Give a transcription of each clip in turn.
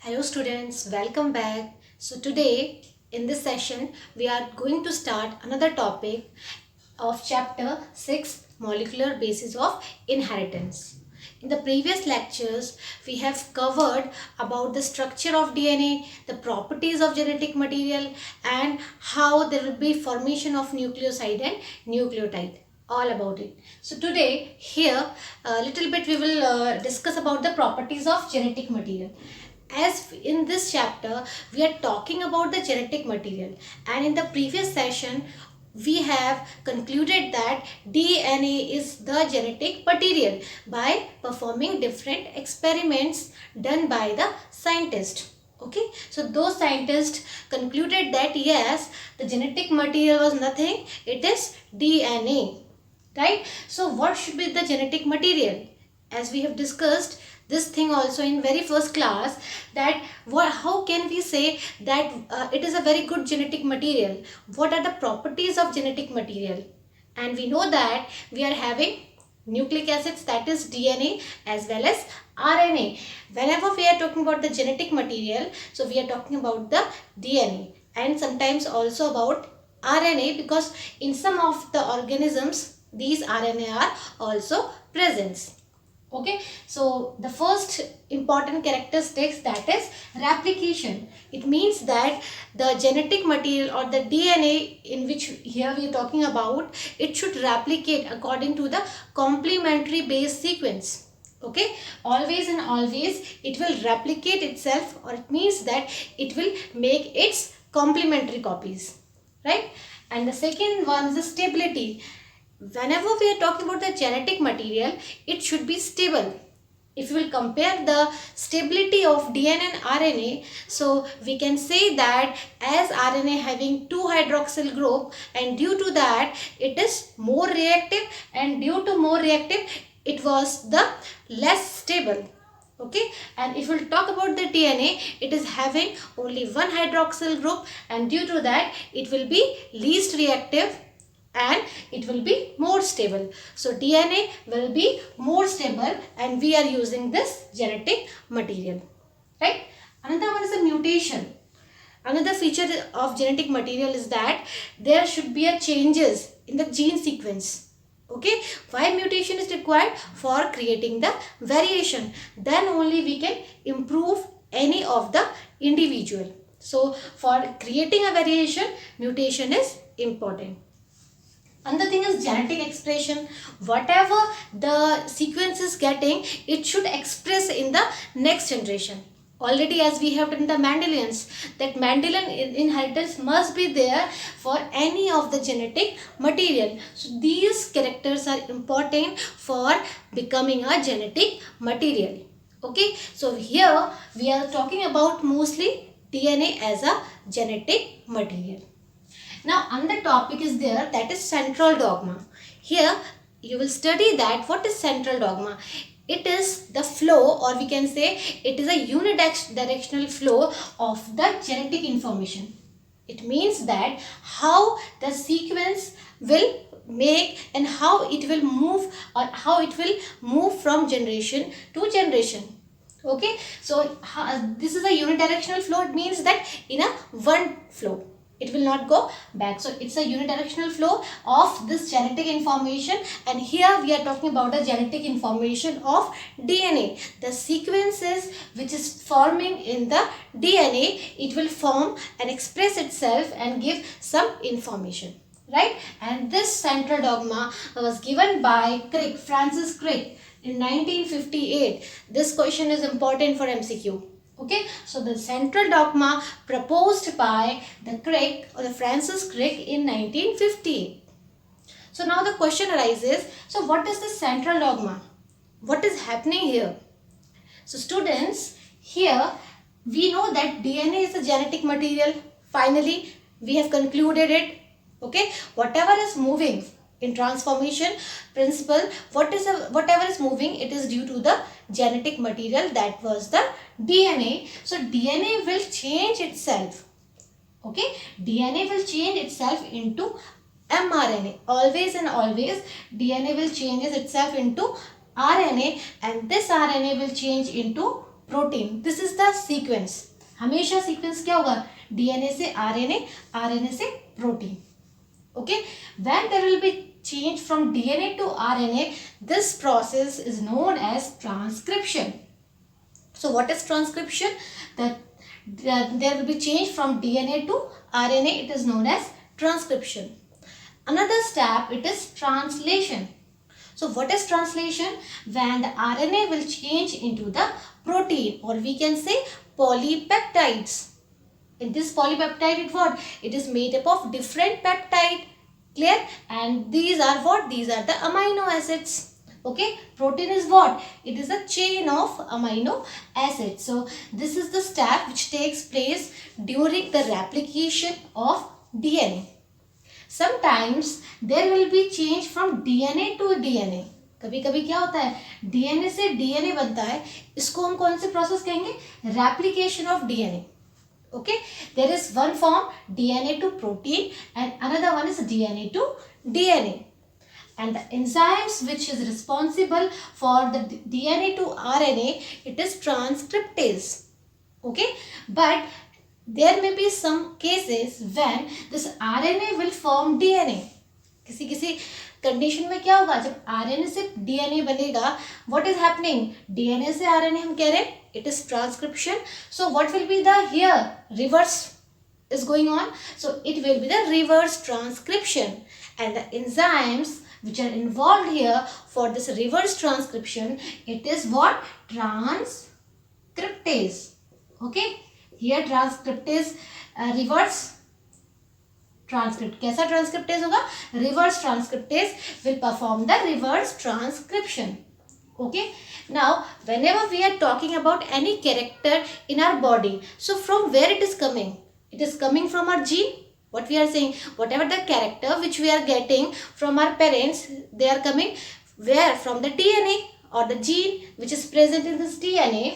Hello students, welcome back. So today in this session we are going to start another topic of chapter 6, molecular basis of inheritance. In the previous lectures we have covered about the structure of DNA, the properties of genetic material and how there will be formation of nucleoside and nucleotide, all about it. So today here a little bit we will discuss about the properties of genetic material. As in this chapter we are talking about the genetic material, and in the previous session we have concluded that DNA is the genetic material by performing different experiments done by the scientist. Okay, so those scientists concluded that yes, the genetic material was nothing, it is DNA, right? So what should be the genetic material? As we have discussed this thing also in very first class, that how can we say that it is a very good genetic material? What are the properties of genetic material? And we know that we are having nucleic acids, that is DNA, as well as RNA. Whenever we are talking about the genetic material, so we are talking about the DNA and sometimes also about RNA, because in some of the organisms these RNA are also present. Okay, so the first important characteristics, that is replication. It means that the genetic material or the DNA in which here we are talking about, it should replicate according to the complementary base sequence. Okay, always and always it will replicate itself, or it means that it will make its complementary copies, right? And the second one is the stability. Whenever we are talking about the genetic material, it should be stable. If you will compare the stability of DNA and RNA, so we can say that as RNA having 2 hydroxyl group, and due to that it is more reactive, and due to more reactive it was the less stable. Okay, and if we'll talk about the DNA, it is having only 1 hydroxyl group, and due to that it will be least reactive and it will be more stable. So DNA will be more stable and we are using this genetic material, right? Another one is a mutation. Another feature of genetic material is that there should be a changes in the gene sequence. Okay, why mutation is required? For creating the variation, then only we can improve any of the individual. So for creating a variation, mutation is important. Another thing is genetic expression. Whatever the sequence is getting, it should express in the next generation. Already, as we have done the Mendelians, that Mendelian inheritance must be there for any of the genetic material. So these characters are important for becoming a genetic material. Okay, so here we are talking about mostly DNA as a genetic material. Now another topic is there, that is central dogma. Here you will study that what is central dogma. It is the flow, or we can say it is a unidirectional flow of the genetic information. It means that how the sequence will make and how it will move, or how it will move from generation to generation. Okay, so this is a unidirectional flow. It means that in a one flow it will not go back. So it's a unidirectional flow of this genetic information, and here we are talking about the genetic information of DNA. The sequences which is forming in the DNA, it will form and express itself and give some information, right? And this central dogma was given by Crick, Francis Crick, in 1958. This question is important for MCQ. Okay, so the central dogma proposed by the Crick, or the Francis Crick, in 1958. So now the question arises, so what is the central dogma? What is happening here? So students, here we know that DNA is a genetic material. Finally, we have concluded it. Okay, whatever is moving in transformation principle, whatever is moving, it is due to the genetic material, that was the DNA. So DNA will change itself. Okay, DNA will change itself into mRNA. Always and always DNA will change itself into RNA, and this RNA will change into protein. This is the sequence. हमेशा sequence क्या होगा? DNA से RNA, RNA से protein. Okay, when there will be change from DNA to RNA, this process is known as transcription. So what is transcription? That there will be change from DNA to RNA, it is known as transcription. Another step, it is translation. So what is translation? When the RNA will change into the protein, or we can say polypeptides. In this polypeptide, it is made up of different peptide. Clear? And these are what? These are the amino acids. Okay, protein is what? It is a chain of amino acids. So this is the step which takes place during the replication of DNA. Sometimes there will be change from DNA to DNA. कभी कभी क्या होता है? DNA से DNA बनता है. इसको हम कौन से प्रोसेस कहेंगे? Replication of DNA. Okay, there is one form DNA to protein and another one is DNA to DNA, and the enzymes which is responsible for the DNA to RNA, it is transcriptase. Okay, but there may be some cases when this RNA will form DNA. किसी किसी condition में क्या होगा? जब RNA से DNA बनेगा, what is happening? DNA से RNA हम कह रहे हैं, it is transcription. So what will be the here? Reverse is going on. So it will be the reverse transcription, and the enzymes which are involved here for this reverse transcription, it is what? Transcriptase. Okay, here transcriptase reverse transcript. कैसा transcriptase होगा? Reverse transcriptase will perform the reverse transcription. Okay, now whenever we are talking about any character in our body, so from where it is coming? It is coming from our gene. What we are saying, whatever the character which we are getting from our parents, they are coming where? From the DNA or the gene which is present in this DNA.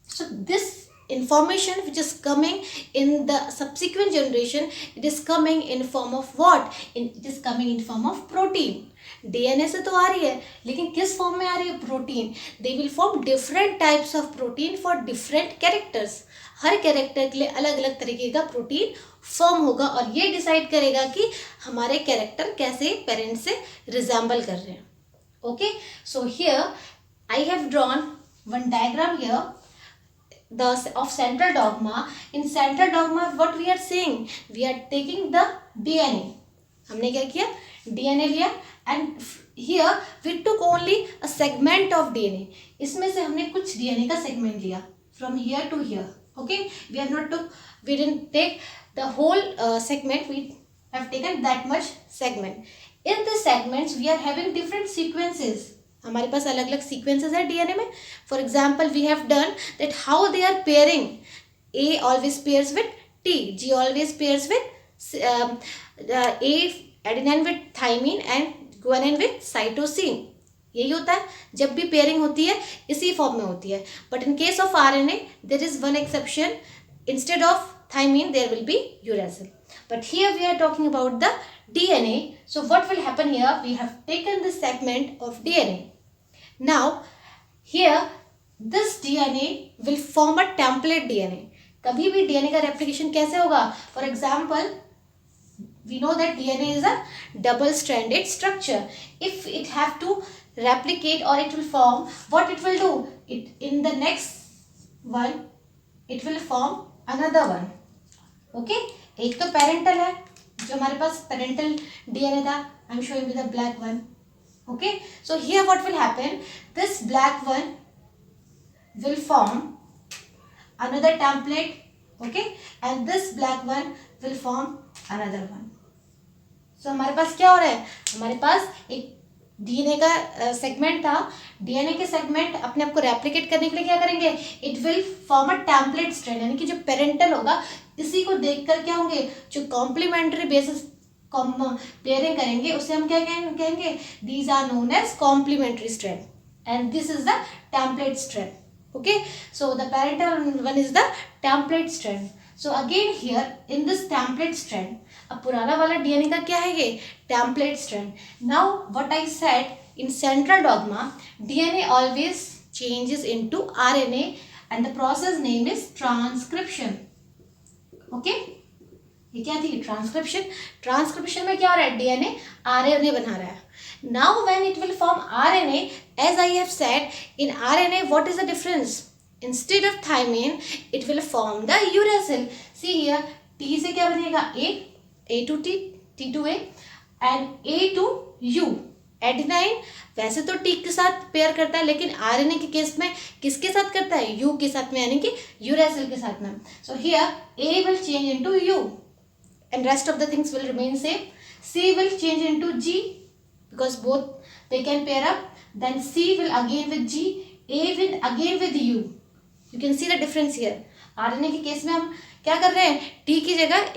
So this information which is coming in the subsequent generation, it is coming in form of what? It is coming in form of protein. DNA से तो आ रही है, लेकिन किस form में आ रही है? Protein. They will form different types of protein for different characters. Her character के लिए अलग अलग तरीके का प्रोटीन फॉर्म होगा, और ये डिसाइड करेगा कि हमारे कैरेक्टर कैसे पेरेंट्स से रिजेंबल कर रहे हैं. Okay, so here I have drawn one diagram here of central dogma. In central dogma, what we are saying? We are taking the DNA. हमने क्या किया? DNA लिया, and here we took only a segment of DNA. इसमें से हमने कुछ DNA का segment लिया from here to here. Okay, we didn't take the whole segment. We have taken that much segment. In the segments we are having different sequences. हमारे पास अलग अलग sequences है डीएनए में. For example we have done that how they are pairing. A always pairs with T, G always pairs with A adenine with thymine and guanine with cytosine. यही होता है, जब भी पेयरिंग होती है इसी फॉर्म में होती है. But in case of RNA there is one exception. Instead of thymine there will be uracil. But here we are talking about the DNA. So what will happen here? We have taken this segment of DNA. Now here this DNA will form a template DNA. कभी भी DNA का replication कैसे होगा? For example, we know that DNA is a double-stranded structure. If it have to replicate or it will form, what it will do? It in the next one, it will form another one. Okay? एक तो parental है, जो हमारे पास parental DNA था. I am showing with the black one. Okay, so here what will happen? This black one will form another template. Okay, and this black one will form another one. So हमारे पास क्या हो रहा है? हमारे पास एक DNA का segment था. डीएनए के सेगमेंट अपने आप को रेप्लिकेट करने के लिए क्या करेंगे? It will form a template strand, यानी कि जो पेरेंटल होगा इसी को देखकर क्या होंगे? जो कॉम्प्लीमेंट्री बेसिस पेयरिंग करेंगे उसे हम क्या कहेंगे? These are known as complementary strand, and this is the template strand. Okay, so the parental one is the template strand. So again here in this template strand, अब पुराना वाला DNA का क्या है? ये template strand. Now what I said, in central dogma DNA always changes into RNA and the process name is transcription. Okay, ये क्या थी? ट्रांसक्रिप्शन. ट्रांसक्रिप्शन में क्या हो रहा है? डीएनए आरएनए बना रहा है. Now when it will form RNA, as I have said, in RNA what is the difference? Instead of thymine it will form the uracil. See here, T से क्या बनेगा? A to T, T to A and A to U. Adenine वैसे तो T के साथ pair करता है, लेकिन आरएनए के केस में किसके साथ करता है? यू के साथ में, यानी कि यूरेसिल के साथ में. So here A will change into you and rest of the things will remain same. C will change into G because both they can pair up. Then C will again with G, A will again with U. You can see the difference here. RNA के case में हम क्या कर रहे हैं? T की जगह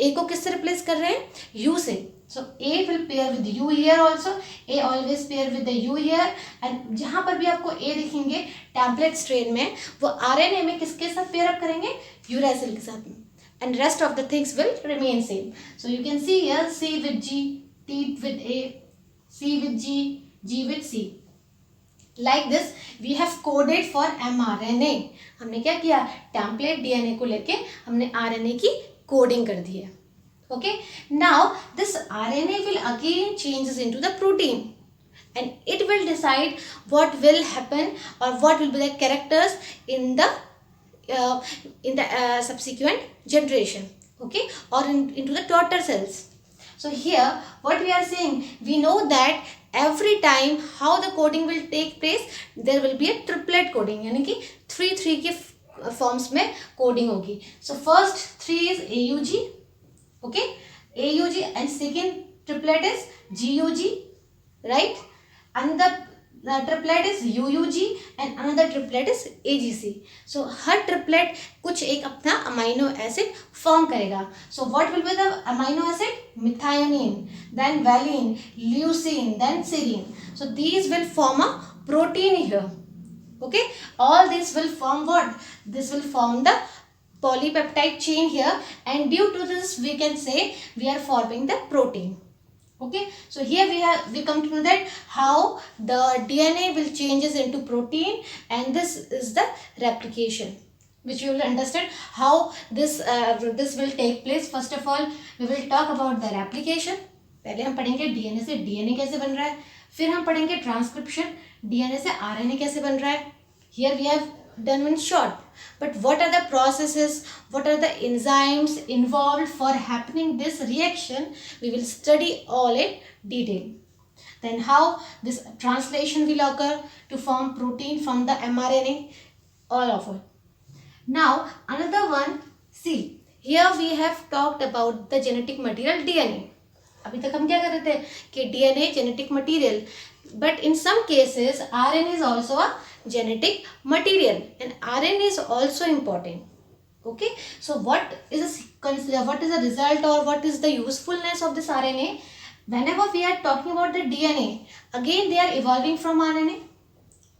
A को किससे रिप्लेस कर रहे हैं? U से. So A will pair with U here also. A always pair with the U here. And जहाँ पर भी आपको A दिखेंगे टेम्पलेट स्ट्रेन में, वो RNA में किसके साथ पेयर अप करेंगे? यूरेसिल के साथ में. And rest of the things will remain same. So you can see here C with G, T with A, C with G, G with C. Like this we have coded for mRNA. हमने क्या किया? Template DNA को लेके हमने RNA की coding कर दी है. Okay, now this RNA will again changes into the protein and it will decide what will happen or what will be the characters in the subsequent generation, okay, or into the daughter cells. So here what we are saying, we know that every time how the coding will take place, there will be a triplet coding, यानी कि 3 के forms में coding होगी. So first 3 is AUG, okay, AUG, and second triplet is GUG, right, and the triplet is UUG and another triplet is AGC. So her triplet कुछ एक अपना amino acid form करेगा. So what will be the amino acid? Methionine, then valine, leucine, then serine. So these will form a protein here. Okay, all these will form what? This will form the polypeptide chain here, and due to this we can say we are forming the protein. Okay, so here we come to know that how the DNA will changes into protein, and this is the replication, which you will understand how this will take place. First of all we will talk about the replication. पहले हम पढ़ेंगे DNA से DNA कैसे बन रहा है, फिर हम पढ़ेंगे ट्रांसक्रिप्शन, डीएनए से आरएनए कैसे बन रहा है. Here we have done in short, but what are the processes, what are the enzymes involved for happening this reaction, we will study all in detail. Then how this translation will occur to form protein from the mRNA, all of it. Now another one, see, here we have talked about the genetic material DNA. अभी तक हम क्या कर रहे थे कि DNA genetic material, but in some cases RNA is also a genetic material and RNA is also important. Okay, so what is the result or what is the usefulness of this RNA? Whenever we are talking about the DNA, again they are evolving from RNA.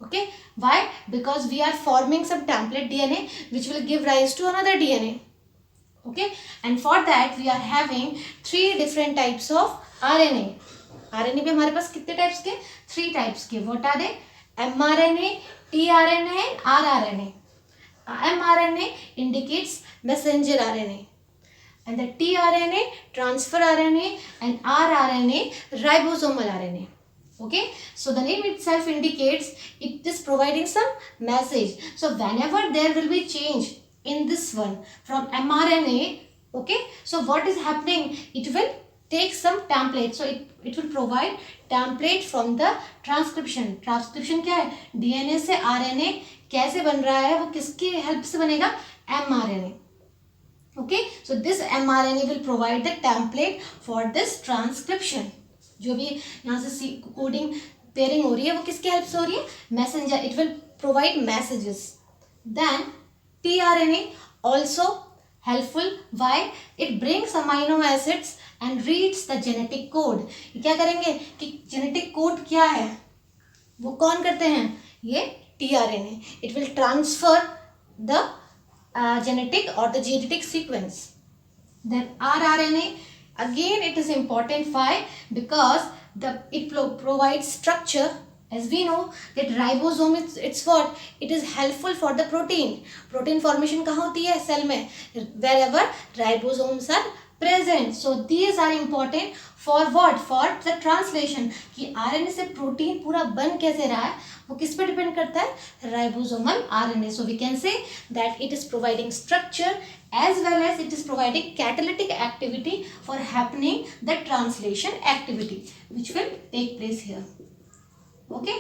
Okay, why? Because we are forming some template DNA which will give rise to another DNA. Okay, and for that we are having 3 different types of RNA. RNA पे हमारे पास कितने types के? 3 types के. What are they? mRNA, tRNA and rRNA. mRNA indicates messenger RNA, and the tRNA transfer RNA, and rRNA ribosomal RNA. Okay, so the name itself indicates it is providing some message. So whenever there will be change in this one from mRNA, okay, so what is happening? It will take some template. So it will provide template from the transcription. Transcription क्या है? DNA से RNA कैसे बन रहा है, वो किसकी help से बनेगा? mRNA. Okay, so this mRNA will provide the template for this transcription. जो भी यहाँ से कोडिंग पेयरिंग हो रही है वो किसके हेल्प से हो रही है? Messenger. It will provide messages. Then tRNA also helpful. Why? It brings amino acids and reads the genetic code. ये क्या करेंगे कि genetic code क्या है वो कौन करते हैं? ये tRNA. It will transfer the genetic or the genetic sequence. Then rRNA, again it is important. Why? Because it provides structure As we know that ribosome it's what? It is helpful for the protein. Protein formation कहाँ होती है? Cell में. Wherever ribosomes are present. So these are important for what? For the translation. कि RNA से protein पूरा बन कैसे रहा है? वो किस पे डिपेंड करता है? Ribosomal RNA. So we can say that it is providing structure as well as it is providing catalytic activity for happening the translation activity which will take place here. Okay,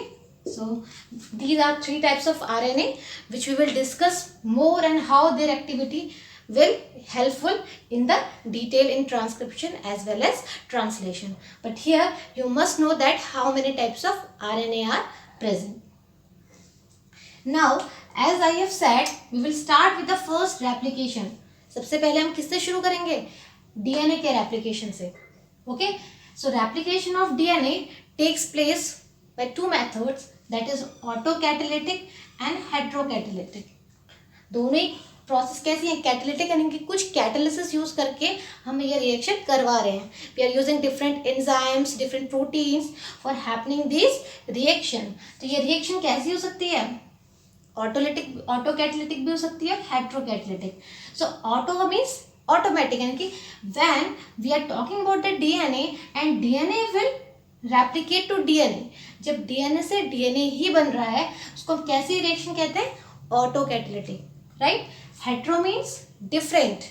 so these are three types of RNA which we will discuss more and how their activity will helpful in the detail in transcription as well as translation. But here you must know that how many types of RNA are present. Now as I have said, we will start with the first replication. सबसे पहले हम किससे शुरू करेंगे? DNA के replication से. Okay, so replication of DNA takes place by two methods, that is autocatalytic and heterocatalytic. दोनों ही process कैसी है? कैटालिटिक यानी कि कुछ कैटालिसिस यूज करके हम ये रिएक्शन करवा रहे हैं. We are using different enzymes, different proteins for happening this reaction. तो ये रिएक्शन कैसी हो सकती है? ऑटोलिटिक, ऑटोकैटालिटिक भी हो सकती है, heterocatalytic. So auto means automatic, यानी कि when we are talking about the DNA and DNA will replicate to DNA. जब डीएनए से डीएनए ही बन रहा है उसको हम कैसी रिएक्शन कहते हैं? Autocatalytic, right. Hetero means different.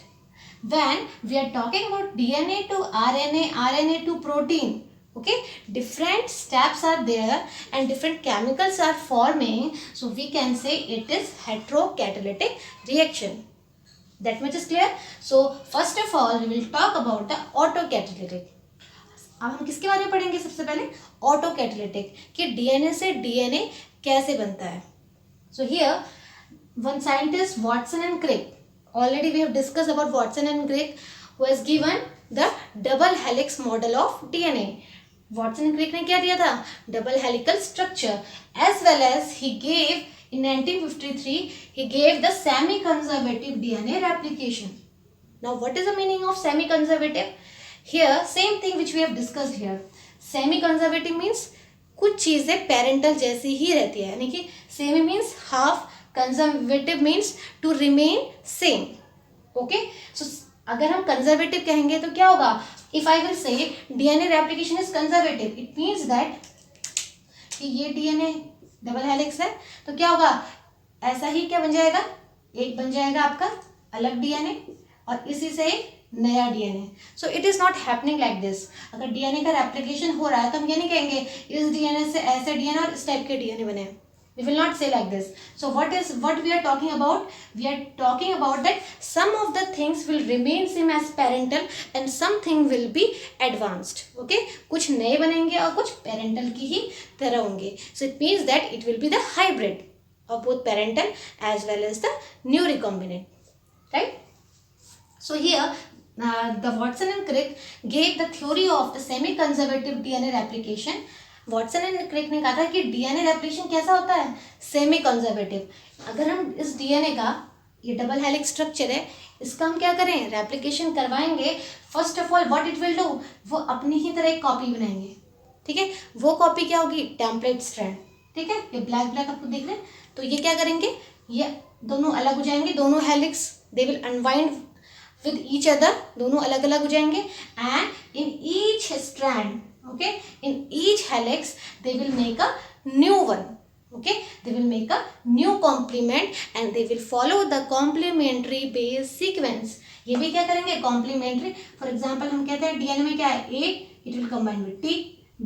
When we are talking about DNA to RNA, RNA to protein, okay, different steps are there and different chemicals are forming, so we can say it is heterocatalytic reaction. That much is clear. So first of all we will talk about the autocatalytic. अब हम किसके बारे में पढ़ेंगे? सबसे पहले ऑटोकैटालिटिक, कि DNA से डीएनए कैसे बनता है. So here one scientist Watson and Crick, already we have discussed about Watson and Crick, who has given the double helix model of DNA. Watson and Crick ने क्या दिया था? Double helical structure, as well as he gave in 1953 he gave the semi-conservative DNA replication. Now what is the meaning of semi-conservative? Here same thing which we have discussed here. Semi-conservative means कुछ चीजें parental जैसी ही रहती है, यानी कि semi means half, conservative means to remain same. Okay, so अगर हम conservative कहेंगे तो क्या होगा? If I will say DNA replication is conservative, it means that कि ये डीएनए डबल हेलिक्स है तो क्या होगा? ऐसा ही क्या बन जाएगा? एक बन जाएगा आपका अलग डीएनए और इसी से एक नया DNA. So it is not happening like this. अगर डीएनए का रेप्लिकेशन हो रहा है तो हम ये नहीं कहेंगे इस डीएनए से ऐसे डीएनए और इस टाइप के डीएनए बने. We will not say like this. So what we are talking about? We are talking about that some of the things will remain same as parental and something will be advanced. Okay, कुछ नए बनेंगे और कुछ parental की ही तरह होंगे. So it means that it will be the hybrid of both parental as well as the new recombinant, right? So here the Watson and Crick gave the theory of the semi-conservative DNA replication. Watson and Crick ने कहा था कि DNA replication कैसा होता है? Semi conservative. अगर हम इस डीएनए का, ये डबल हेलिक्स स्ट्रक्चर है, इसका हम क्या करें? रेप्लिकेशन करवाएंगे. First of all what it will do, वो अपनी ही तरह एक कॉपी बनाएंगे. ठीक है, वो कॉपी क्या होगी? Template strand. ठीक है, ये ब्लैक ब्लैक आपको दिख रहे हैं, तो ये क्या करेंगे? ये दोनों अलग हो जाएंगे, दोनों helix they will unwind with each other, दोनों अलग अलग हो जाएंगे. And in each strand, okay, in each helix they will make a new one. Okay, they will make a new complement and they will follow the complementary base sequence. ये भी क्या करेंगे? complementary. For example हम कहते हैं DNA में क्या है? A, it will combine with T.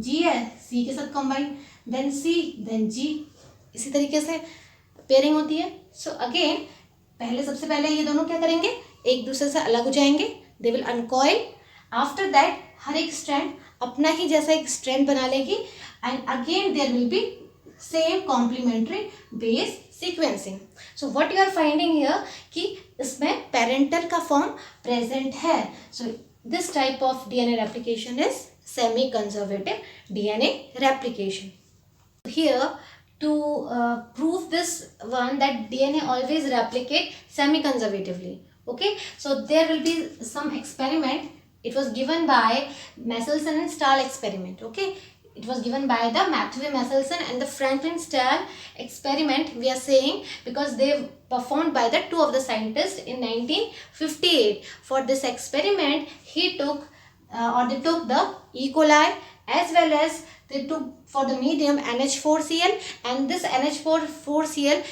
G है, C के साथ combine, then C, then G. इसी तरीके से पेयरिंग होती है. So again पहले सबसे पहले ये दोनों क्या करेंगे? एक दूसरे से अलग हो जाएंगे. They will uncoil. After that हर एक स्ट्रैंड अपना ही जैसा एक स्ट्रैंड बना लेगी and again there will be same complementary base sequencing. So what you are finding here कि इसमें पेरेंटल का फॉर्म प्रेजेंट है. So this type of DNA replication is semi conservative DNA replication. Here to prove this one that DNA always replicate semi conservatively. Okay, so there will be some experiment. It was given by Michelson and Stahl experiment. Okay, It was given by the Maxwell Michelson and the Franklin Stahl experiment, we are saying, because they performed by the two of the scientists in 1958. For this experiment, they took the E. coli, as well as they took for the medium NH4Cl, and this NH4Cl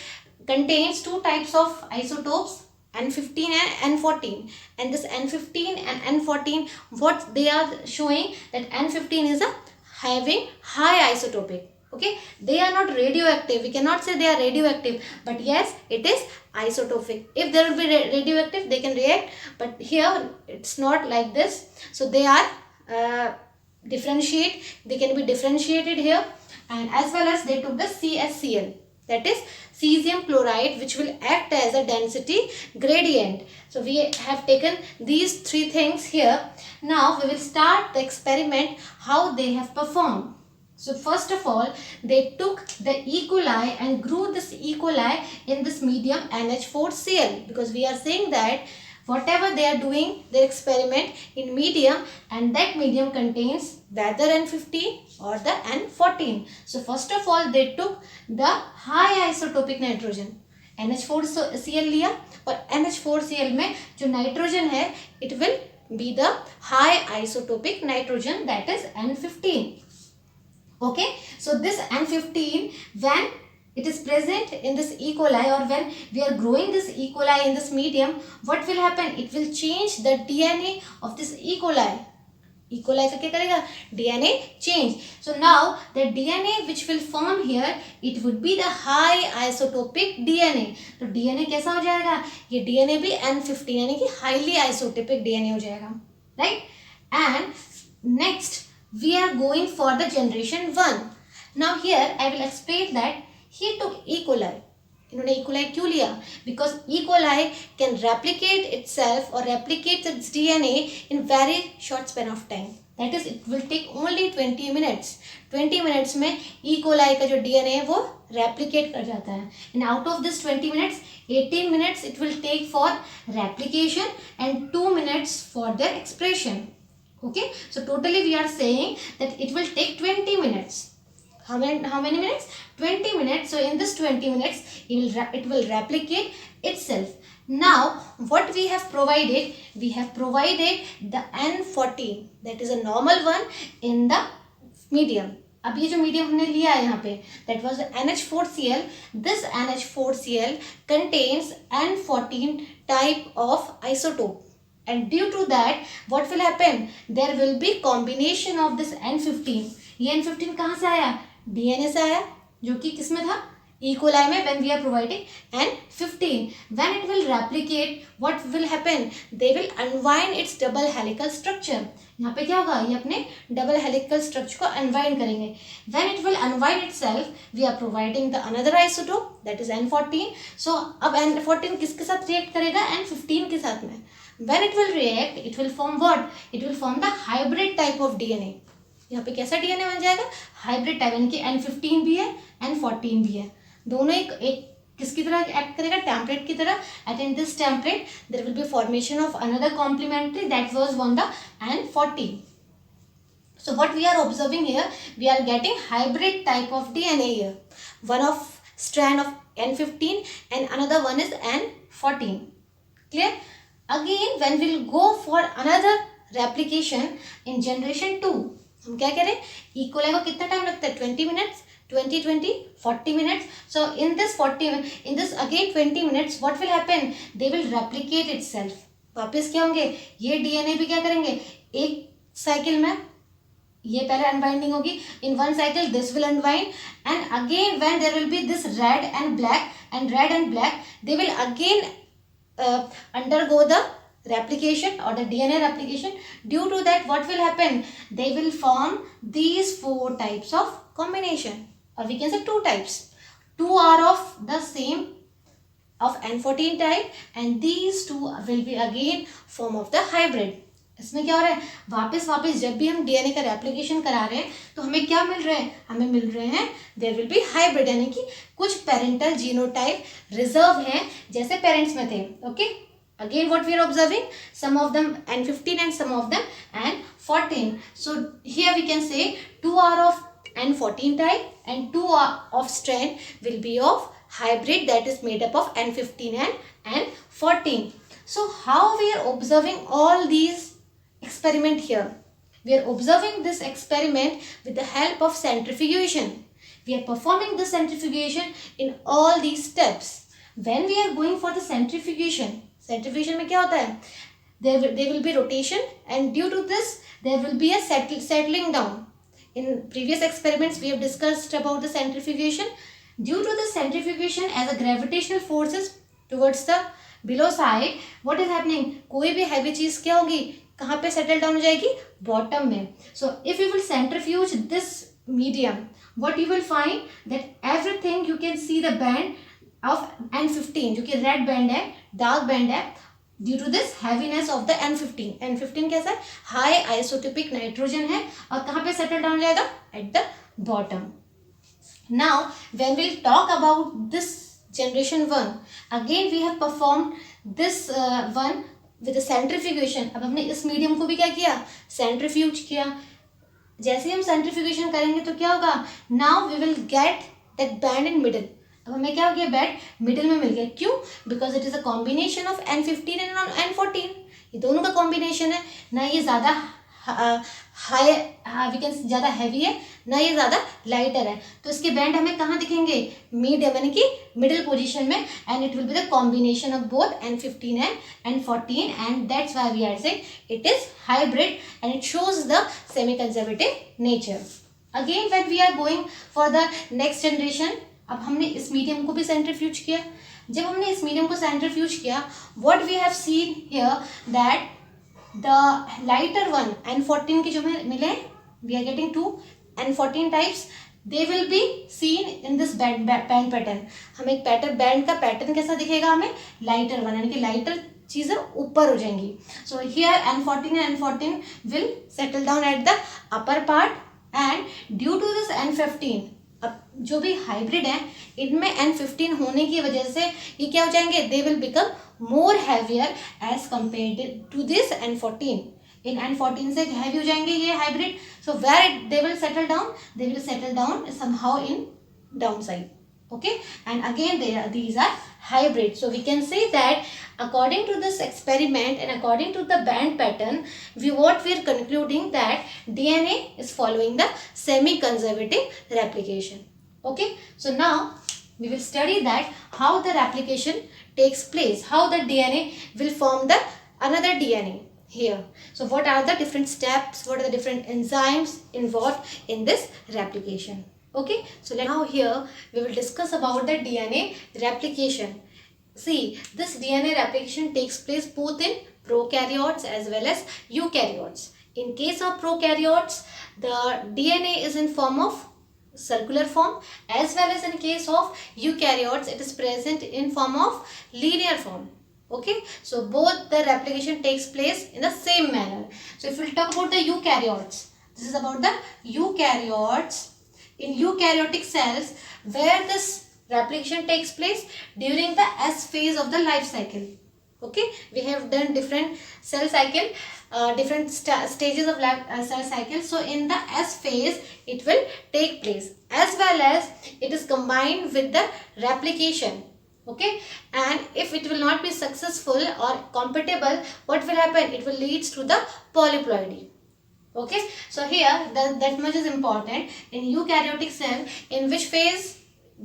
contains two types of isotopes, N15 and N14, and this N15 and N14, what they are showing, that N15 is a having high isotopic. Okay, they are not radioactive, we cannot say they are radioactive, but yes, it is isotopic. If there will be radioactive, they can react, but here it's not like this. So they are they can be differentiated here. And as well as they took the CSCl, that is cesium chloride, which will act as a density gradient. So we have taken these three things here. Now we will start the experiment, how they have performed. So first of all, they took the E. coli and grew this E. coli in this medium NH4Cl, because we are saying that whatever they are doing their experiment in medium, and that medium contains whether N15 or the N14. So first of all, they took the high isotopic nitrogen, NH4Cl लिया, और NH4Cl में जो nitrogen है, it will be the high isotopic nitrogen, that is N15. Okay, so this N15, when it is present in this E. coli, or when we are growing this E. coli in this medium, what will happen? It will change the DNA of this E. coli. E. coli का क्या करेगा? DNA change. So now the DNA which will form here, it would be the high isotopic DNA. तो DNA कैसा हो जाएगा? ये DNA भी N15 यानी कि highly isotopic DNA हो जाएगा, right? And next we are going for the generation 1. Now here I will explain that he took E. coli. इन्होंने E. coli क्यों लिया? Because E. coli can replicate itself or replicate its DNA in very short span of time. That is, it will take only 20 minutes. 20 minutes में E. coli का जो DNA है वो replicate कर जाता है. And out of this 20 minutes, 18 minutes it will take for replication and 2 minutes for their expression. Okay, so totally we are saying that it will take 20 minutes. How many minutes? 20 minutes. So in this 20 minutes, it will replicate itself. Now what we have provided? We have provided the N14, that is a normal one in the medium. अब ये जो medium हमने लिया है यहाँ पे, that was NH4Cl. This NH4Cl contains N14 type of isotope. And due to that, what will happen? There will be combination of this N15. ये N15 कहाँ से आया? DNA से आया, जो कि किसमें था? E. coli में. When we are providing N15, when it will replicate, what will happen? They will unwind its double helical structure. यहाँ पे क्या होगा? ये अपने double helical structure को unwind करेंगे. When it will unwind itself, we are providing the another isotope, that is N14. So अब N14 किसके साथ react करेगा? N15 के साथ में. When it will react, it will form what? It will form the hybrid type of DNA. यहाँ पे कैसा DNA बन जाएगा? हाइब्रिड टाइप, यानी कि N15 भी है, N14 भी है, दोनों एक किसकी तरह एक्ट करेगा? टेम्पलेट की तरह. And in this template there will be formation of another complementary, that was on the N14. So what we are observing here, we are getting hybrid type of DNA here. One of strand of N15 and another one is N14. Clear? Again, when we will go for another replication in generation 2, हम क्या करें? E. coli को कितना time लगता है? 20 minutes, 20, 40 minutes. So in this again 20 minutes, what will happen? They will replicate itself. वापस क्या होंगे? ये DNA भी क्या करेंगे? एक साइकिल में ये पहले अनबाइंडिंग होगी. In one cycle this will unwind, and again when there will be this red and black, they will again undergo the replication or the DNA replication. Due to that, what will happen? They will form these 4 types of combination, or we can say 2 types. 2 are of the same of N14 type, and these 2 will be again form of the hybrid. इसमें क्या हो रहा है? वापस जब भी हम DNA का रेप्लिकेशन करा रहे हैं तो हमें क्या मिल रहे हैं? हमें मिल रहे हैं देयर विल बी हाइब्रिड, यानी कि कुछ पेरेंटल जीनोटाइप रिजर्व हैं जैसे पेरेंट्स में थे. Okay, again what we are observing, some of them N15 and some of them N14. So here we can say 2 are of N14 type, and 2 of strand will be of hybrid, that is made up of N15 and N14. So how we are observing all these experiment here? We are observing this experiment with the help of centrifugation. We are performing the centrifugation in all these steps. When we are going for the centrifugation में क्या होता है? There will be rotation, and due to this there will be a settling down. In previous experiments we have discussed about the centrifugation. Due to the centrifugation, as a gravitational forces towards the below side, what is happening? कोई भी heavy चीज क्या होगी? कहाँ पे settle down हो जाएगी? Bottom में. So if you will centrifuge this medium, what you will find that everything you can see the band of N15 जो कि red band है, dark band है, due to this heaviness of the N15. N15 कैसा है? High isotopic nitrogen है और कहाँ पे settle down जाएगा? At the bottom. Now when we'll talk about this generation 1, again we have performed this one with the centrifugation. अब हमने इस मीडियम को भी क्या किया? सेंट्रीफ्यूज किया. जैसे ही हम सेंट्रीफ्यूगेशन करेंगे तो क्या होगा? Now we will get that band in middle. अब हमें क्या हो गया? बैंड मिडिल में मिल गया. क्यों? Because it is a combination of N15 and N14. ये दोनों का कॉम्बिनेशन है. ना ये ज़्यादा हाई वी कैन ज़्यादा हैवी है, ना ये ज़्यादा लाइटर है. तो इसके बैंड हमें कहाँ दिखेंगे? मीडियम यानी कि मिडिल पोजीशन में. And it will be the combination of both N15 and N14, and that's why we are saying it is hybrid and it shows the semi conservative nature. Again when we are going for the next generation, अब हमने इस medium को भी centrifuge किया. जब हमने इस medium को सेंट्रीफ्यूज किया, what we have seen here that the lighter one N14 के जो हमें मिले, we are getting 2 N14 types, they will be seen in this band pattern. हमें एक पैटर्न, बैंड का पैटर्न कैसा दिखेगा? हमें लाइटर वन यानी कि लाइटर चीज़ें ऊपर हो जाएंगी. So here N14 and N14 will settle down at the upper part, and due to this N15, अब जो भी हाइब्रिड है इनमें N15 होने की वजह से ये क्या हो जाएंगे? They will become more heavier as compared to this N14. इन N14 से हैवी हो जाएंगे ये hybrid. So where they will settle down? They will settle down somehow in down side. Okay, and again these are hybrid. So we can say that according to this experiment and according to the band pattern, we are concluding that DNA is following the semi-conservative replication. Okay, so now we will study that how the replication takes place, how the DNA will form the another DNA here. So what are the different steps, what are the different enzymes involved in this replication? Okay, so now here we will discuss about the DNA replication. See, this DNA replication takes place both in prokaryotes as well as eukaryotes. In case of prokaryotes, the DNA is in form of circular form, as well as in case of eukaryotes, it is present in form of linear form. Okay, so both the replication takes place in the same manner. So if we talk about the eukaryotes, this is about the eukaryotes. In eukaryotic cells, where this replication takes place during the S phase of the life cycle. Okay, we have done different cell cycle, different stages of life cell cycle. So in the S phase, it will take place, as well as it is combined with the replication. Okay, and if it will not be successful or compatible, what will happen? It will leads to the polyploidy. Okay, so here that much is important. In eukaryotic cell, in which phase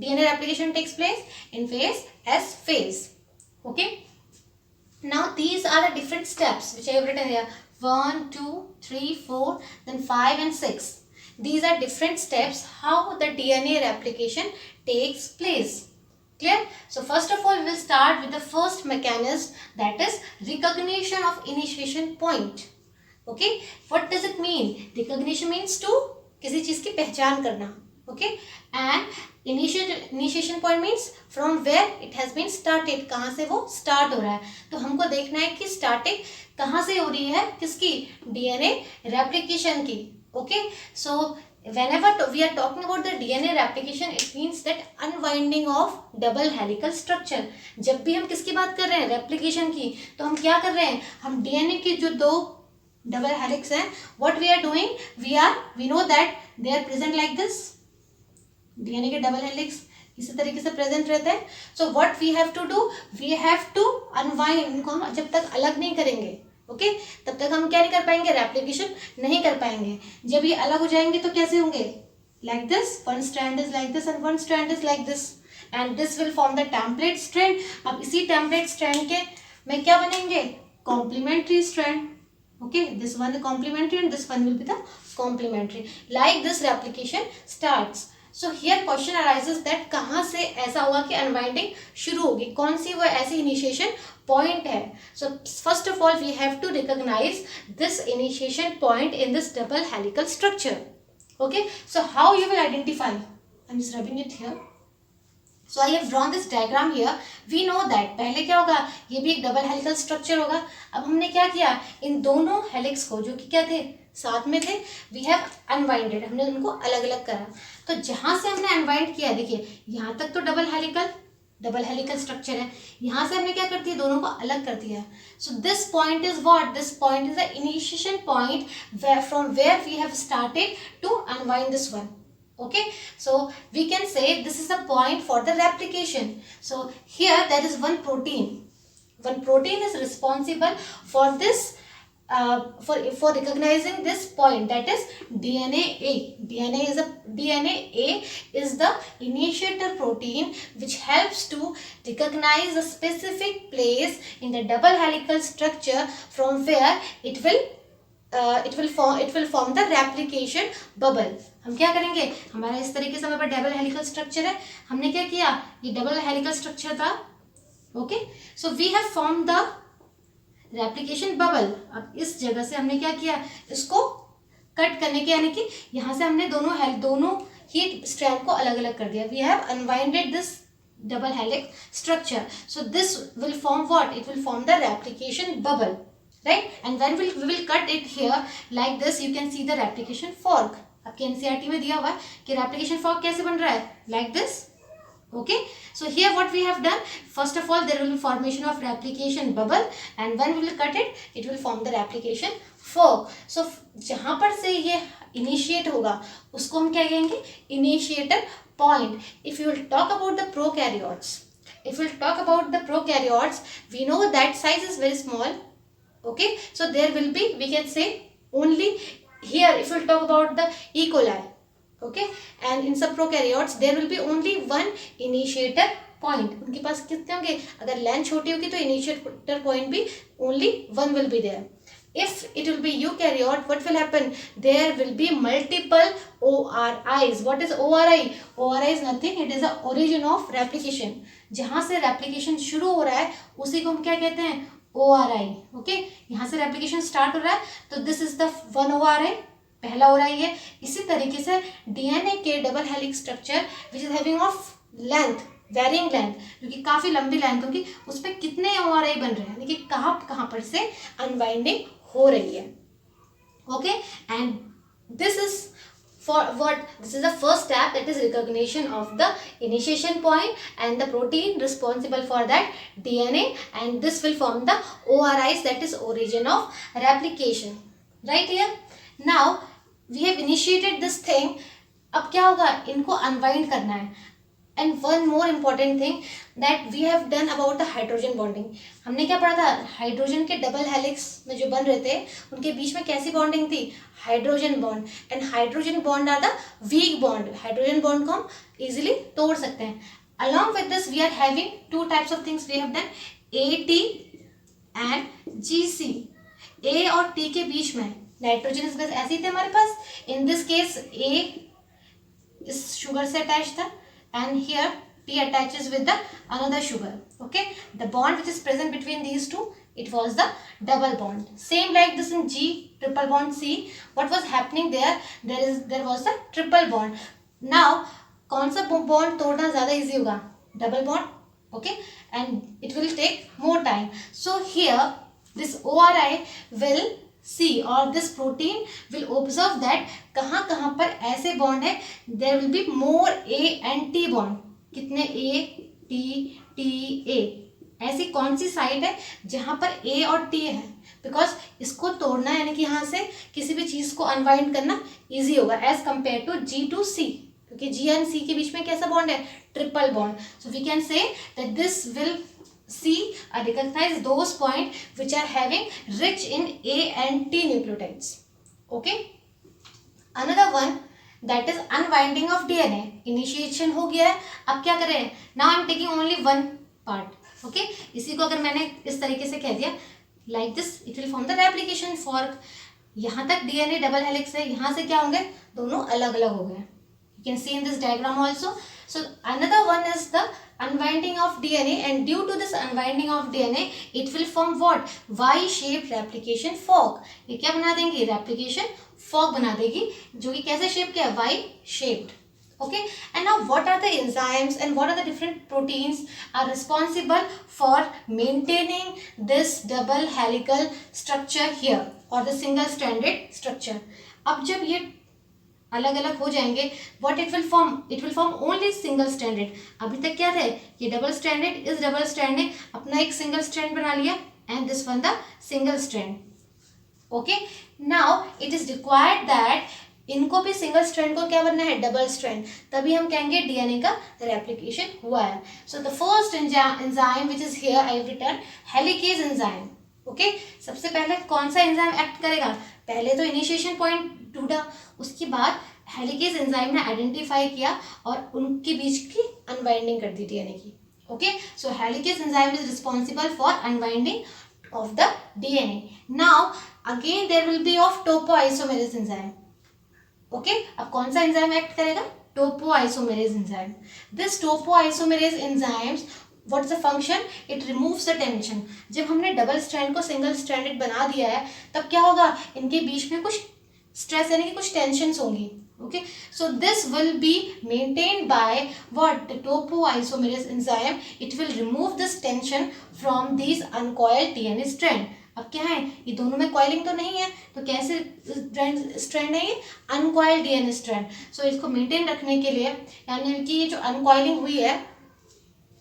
DNA replication takes place? In phase S phase. Okay, now these are the different steps which I have written here: 1, 2, 3, 4, then 5 and 6. These are different steps how the DNA replication takes place. Clear? So first of all, we will start with the first mechanism, that is recognition of initiation point. Okay, what does it mean? Recognition means to किसी चीज की पहचान करना. Okay, and initiation point means from where it has been started, कहाँ से वो start हो रहा है. तो हमको देखना है कि starting कहाँ से हो रही है, किसकी? DNA replication की. Okay, so whenever we are talking about the DNA replication, it means that unwinding of double helical structure. जब भी हम किसकी बात कर रहे हैं? replication की, तो हम क्या कर रहे हैं? हम DNA की जो दो डबल हेलिक्स है, what we are doing, we know that they are present like this, DNA के डबल हेलिक्स इसी तरीके से प्रेजेंट रहते हैं. So what we have to do, we have to unwind, इनको हम जब तक अलग नहीं करेंगे, ओके तब तक हम क्या नहीं कर पाएंगे, रेप्लिकेशन नहीं कर पाएंगे. जब ये अलग हो जाएंगे तो कैसे होंगे, like this, one strand is like this and one strand is like this, and this will form the template strand. अब इसी टेम्पलेट स्ट्रैंड के में क्या बनेंगे, complementary strand. Okay, this one is complementary and this one will be the complementary. Like this replication starts. So here question arises that कहाँ से ऐसा हुआ कि unwinding शुरू होगी, कौन सी वो ऐसी initiation point है. So first of all we have to recognize this initiation point in this double helical structure. Okay, so how you will identify? I'm just rubbing it here. So I have drawn this diagram here. We know that पहले क्या होगा, ये भी एक double helical structure होगा. अब हमने क्या किया, इन दोनों हेलिक्स को जो कि क्या थे, साथ में थे, वी हैव अनवाइंडेड, हमने उनको अलग अलग करा. तो जहाँ से हमने अनवाइंड किया, देखिए यहाँ तक तो डबल हेलिकल स्ट्रक्चर है, यहाँ से हमने क्या कर दिया, दोनों को अलग कर दिया. So this point is what, this point is the initiation point from where we have started to unwind this one. Okay, so we can say this is the point for the replication. So here there is one protein is responsible for this for recognizing this point, that is DNA A. DNA A is the initiator protein which helps to recognize a specific place in the double helical structure from where it will form the replication bubble. हम क्या करेंगे, हमारा इस तरीके से हमारे double helical structure है, हमने क्या किया, ये डबल हेलिकल स्ट्रक्चर था. Okay, so we have form the replication bubble. अब इस जगह से हमने क्या किया, इसको कट करने के, यानी कि यहाँ से हमने दोनों ही स्ट्रैंड को अलग अलग कर दिया. We have unwinded this double helix structure. So this will form what, it will form the replication bubble, right? And when we will cut it here like this, you can see the replication fork. आपके NCERT में दिया हुआ है कि replication fork कैसे बन रहा है, like this. Okay, so here what we have done, first of all there will be formation of replication bubble, and when we will cut it, it will form the replication fork. So जहाँ पर से ये initiate होगा उसको हम क्या कहेंगे, initiator point. If you will talk about the prokaryotes, we know that size is very small. Okay, so there will be, we can say only here, if we will talk about the E. coli, okay, and in some prokaryotes there will be only one initiator point. उनके पास कितने होंगे, अगर length छोटी होगी तो initiator point भी only one will be there. If it will be eukaryote, what will happen, there will be multiple ORIs. What is ORI? ORI is nothing, it is the origin of replication. जहाँ से replication शुरू हो रहा है उसी को हम क्या कहते हैं, ORI. ओके, यहाँ से रेप्लिकेशन स्टार्ट हो रहा है तो this is the one ORI, पहला ORI है. इसी तरीके से डीएनए के double helix structure which is having of length, varying length, जो कि काफी लंबी लेंथ होगी, उस पर कितने ORI बन रहे हैं, यानी कि कहाँ पर से अनवाइंडिंग हो रही है. Okay, and this is for what, this is the first step, that is recognition of the initiation point and the protein responsible for that DNA, and this will form the ORIs, that is origin of replication. Right here, now we have initiated this thing. अब क्या होगा, इनको unwind करना है. And one more important thing that we have done about the hydrogen bonding. हमने क्या पढ़ा था, हाइड्रोजन के डबल हेलिक्स में जो बन रहे थे उनके बीच में कैसी बॉन्डिंग थी, hydrogen bond. And hydrogen bond are the weak bond. Hydrogen bond को हम इजीली तोड़ सकते हैं. Along with this we are having two types of things we have done, AT and GC. A और T के बीच में नाइट्रोजन गैस ऐसे ही थे हमारे पास. इन दिस केस A इस शुगर से अटैच था and here T attaches with the another sugar. Okay, the bond which is present between these two, it was the double bond. Same like this in G, triple bond C. What was happening there, there was the triple bond. Now कौन सा bond तोड़ना ज़्यादा easy होगा, double bond. Okay, and it will take more time. So here this ORI will see, or this protein will observe that कहाँ पर ऐसे bond है, there will be more A and T bond. कितने A, T, T, A, ऐसी कौन सी site है जहां पर A और T है, बिकॉज इसको तोड़ना यानी कि यहाँ से किसी भी चीज को अनवाइंड करना इजी होगा as compare to G to C, क्योंकि G एंड C के बीच में कैसा बॉन्ड है, triple bond. So we can say that this will C recognize those points which are having rich in A and T nucleotides. Okay. Another one that is unwinding of DNA. Initiation हो गया है, अब क्या करें, now I am taking only one part. Okay. इसी को अगर मैंने इस तरीके से कह दिया like this, it will form the replication fork. यहाँ तक DNA डबल हेलिक्स है, यहाँ से क्या होंगे, दोनों अलग अलग हो गए. You can see in this diagram also. So another one is the unwinding of DNA, and due to this unwinding of DNA, it will form what? Y-shaped replication fork. ये क्या बना देंगी, replication fork बना देगी, जो कि कैसे shape क्या है, Y-shaped. Okay, and now what are the enzymes and what are the different proteins are responsible for maintaining this double helical structure here or the single stranded structure? अब जब ये अलग अलग हो जाएंगे, what it will form? It will form only single stranded. अभी तक क्या थे, ये double stranded, इस double strand ने अपना एक single strand बना लिया and this one the single strand. Okay, now it is required that इनको भी सिंगल स्ट्रैंड को क्या बनना है, डबल स्ट्रैंड, तभी हम कहेंगे डीएनए का रेप्लिकेशन हुआ है. So the first enzyme which is here I have written helicase enzyme. Okay, सबसे पहले कौन सा एंजाइम एक्ट करेगा, पहले तो इनिशिएशन पॉइंट ढूंढा, उसके बाद हेलिकेज एंजाइम ने आइडेंटिफाई किया और उनके बीच की अनवाइंडिंग कर दी डीएनए की. Okay, so helicase enzyme is responsible for unwinding of the DNA. Now again there will be of topoisomerase enzyme. Okay, अब कौन सा एंजाइम एक्ट करेगा, topoisomerase enzyme. This topoisomerase enzymes what is the function, it removes the tension. जब हमने double strand को single stranded बना दिया है, तब क्या होगा, इनके बीच में कुछ स्ट्रेस यानी कि कुछ टेंशन्स होंगी. Okay, so this will be maintained by what, the topoisomerase enzyme. It will remove this tension from these uncoiled DNA strand. अब क्या है, ये दोनों में कॉइलिंग तो नहीं है, तो कैसे स्ट्रैंड है ये, अनकॉइल्ड डीएनए स्ट्रैंड. सो इसको मेंटेन रखने के लिए, यानी कि ये जो अनकॉइलिंग हुई है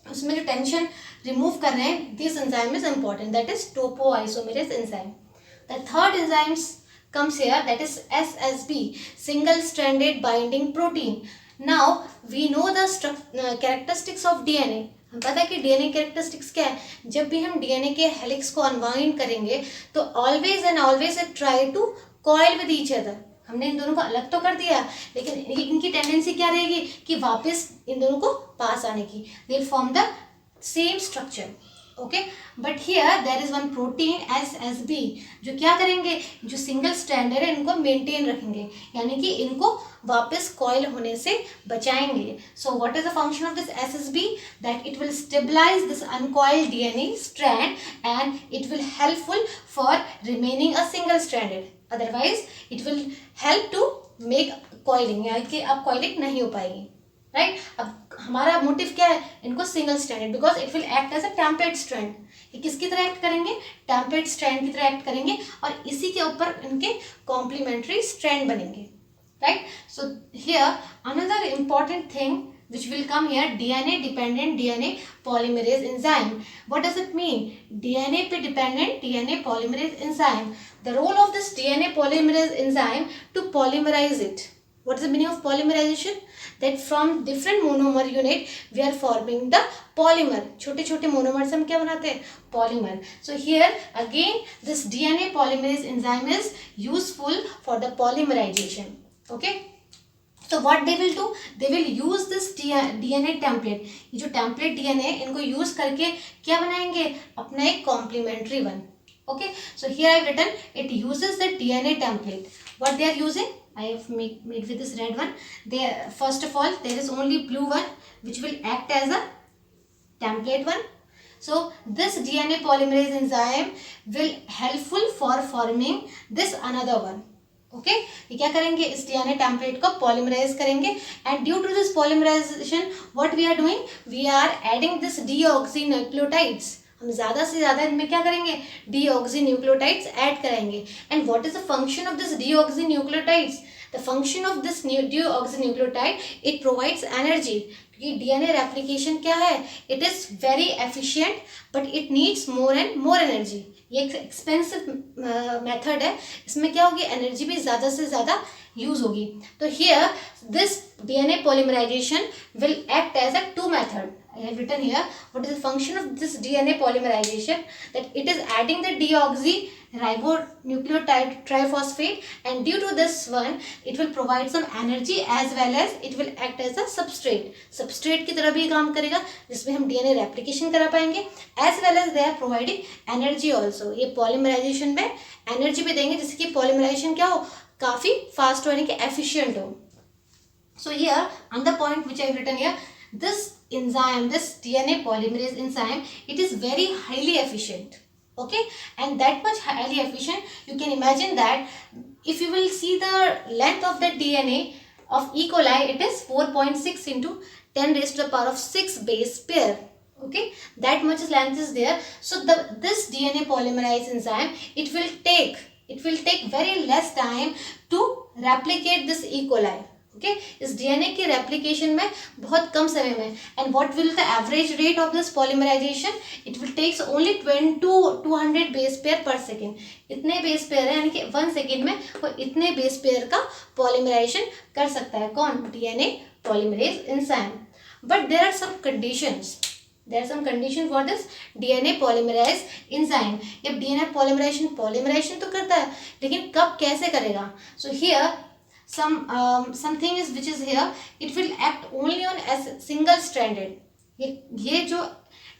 उसमें जो टेंशन रिमूव कर रहे हैं, this enzyme is important, that is topoisomerase enzyme. The third enzymes comes here, that is SSB, single stranded binding protein. Now we know the characteristics of DNA. हम पता है कि डीएनए कैरेक्टरिस्टिक्स क्या है, जब भी हम डीएनए के हेलिक्स को अनवाइंड करेंगे तो always and always it try to coil with each other. हमने इन दोनों को अलग तो कर दिया, लेकिन इनकी टेंडेंसी क्या रहेगी कि वापस इन दोनों को पास आने की. They will form the same structure. Okay, but here there is one protein SSB जो क्या करेंगे, जो सिंगल स्ट्रैंड है इनको मेंटेन रखेंगे, यानी कि इनको वापस कॉइल होने से बचाएंगे. So what is the function of this SSB, that it will stabilize this uncoiled DNA strand and it will helpful for remaining a single stranded. Otherwise it will help to make coiling, यानी कि अब coiling नहीं हो पाएगी. Right, अब हमारा motive क्या है, इनको single stranded, because it will act as a template strand. ये किसकी तरह एक्ट करेंगे, टेम्पलेट स्ट्रैंड की तरह एक्ट करेंगे, और इसी के ऊपर इनके कॉम्प्लीमेंट्री स्ट्रैंड बनेंगे. Right, so here another important thing which will come here, DNA dependent DNA polymerase enzyme. What does it mean, DNA पे dependent DNA polymerase enzyme? The role of this DNA polymerase enzyme to polymerize it. What is the meaning of polymerization? That from different monomer unit we are forming the polymer. छोटे छोटे monomer से हम क्या बनाते हैं, polymer. So here again this DNA polymerase enzyme is useful for the polymerization. Okay. So what they will do, they will use this DNA template. ये जो template DNA है इनको use करके क्या बनाएंगे, अपना एक complementary one. Okay, so here I have written it uses the DNA template. What they are using, I have made with this red one. There, first of all, there is only blue one which will act as a template one. So this DNA polymerase enzyme will helpful for forming this another one. Okay, ये क्या करेंगे, इस DNA template को polymerise करेंगे, and due to this polymerisation what we are doing, we are adding this deoxynucleotides. हम ज़्यादा से ज़्यादा इनमें क्या करेंगे, डीऑक्सीन्यूक्लियोटाइड्स ऐड करेंगे. And what is the function of this deoxynucleotides, the function of this deoxynucleotide, it provides energy. ये DNA replication क्या है, it is very efficient but it needs more and more energy. ये एक expensive method है, इसमें क्या होगी, energy भी ज़्यादा से ज़्यादा यूज होगी। तो here this DNA polymerization will act as a two method. I have written here what is the function of this DNA polymerization, that it is adding the deoxyribonucleotide triphosphate, and due to this one it will provide some energy as well as it will act as a substrate की तरह भी काम करेगा जिसमें हम DNA replication करा पाएंगे, as well as they are providing energy also। ये polymerization में energy भी देंगे जिससे कि polymerization क्या हो, काफ़ी फास्ट हो यानी कि efficient हो। So here on the point which I have written here, this enzyme, this DNA polymerase enzyme, it is very highly efficient, okay, and that much highly efficient, you can imagine that if you will see the length of the DNA of E. coli, it is 4.6 into 10 raised to the power of 6 base pair, okay, that much length is there। So this DNA polymerase enzyme, it will take very less time to replicate this E. coli, okay इस DNA की replication में बहुत कम समय में। And what will the average rate of this polymerization, it will takes only 200 base pair per second. इतने base pair है यानी कि 1 सेकेंड में वो इतने बेस पेयर का पॉलीमराइजेशन कर सकता है, कौन, DNA polymerase enzyme. But there are some conditions, there are some condition for this DNA polymerase enzyme। जब DNA पॉलीमराइजेशन तो करता है लेकिन कब कैसे करेगा। So here something is which is here, it will act only on as single stranded। ये जो